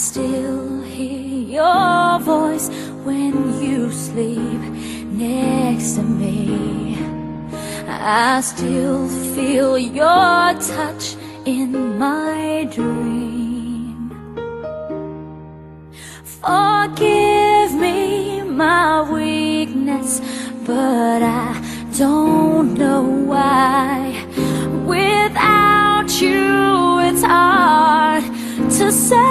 still hear your voice when you sleep next to me. I still feel your touch in my dream. Forgive me my weakness, but I don't know why. Without you it's hard to survive.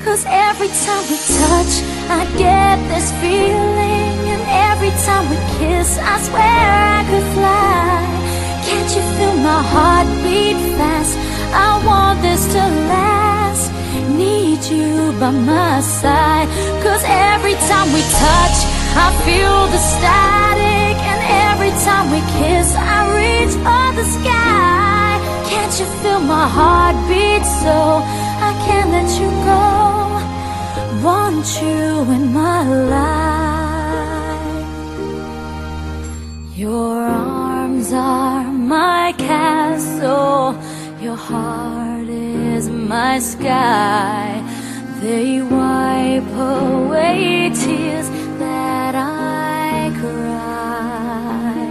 'Cause every time we touch I get this feeling, and every time we kiss I swear I could fly. Can't you feel my heart beat fast? I want this to last. Need you by my side. 'Cause every time we touch I feel the static, and every time we kiss I reach for the sky. Can't you feel my heart beat so I can't let you go? Want you in my life. Your arms are my castle, your heart is my sky. They wipe away tears that I cry.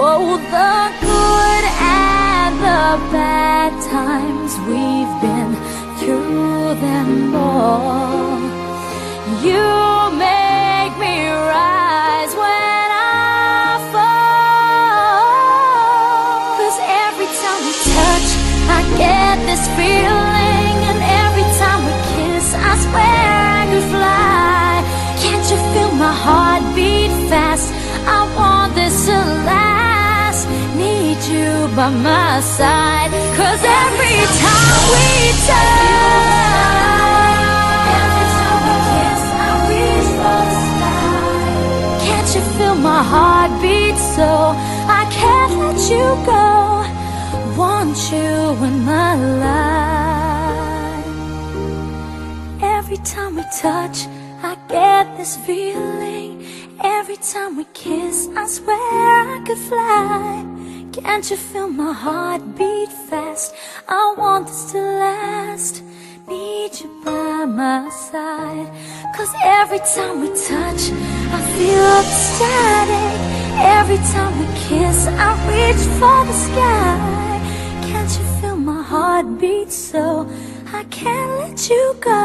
Oh, the good and the bad times, we've been through them all. You make me rise when I fall. 'Cause every time we touch I get this feeling, and every time we kiss I swear I could fly. Can't you feel my heart beat fast? I want this to last. Need you by my side. 'Cause every time we touch, every time we kiss I reach for the sky. Can't you feel my heart beat so I can't let you go? Want you in my life. Every time we touch I get this feeling, every time we kiss I swear I could fly. Can't you feel my heart beat fast? I want this to last. Need you by my side. 'Cause every time we touch I feel the static, every time we kiss I reach for the sky. Can't you feel my heart beat so I can't let you go?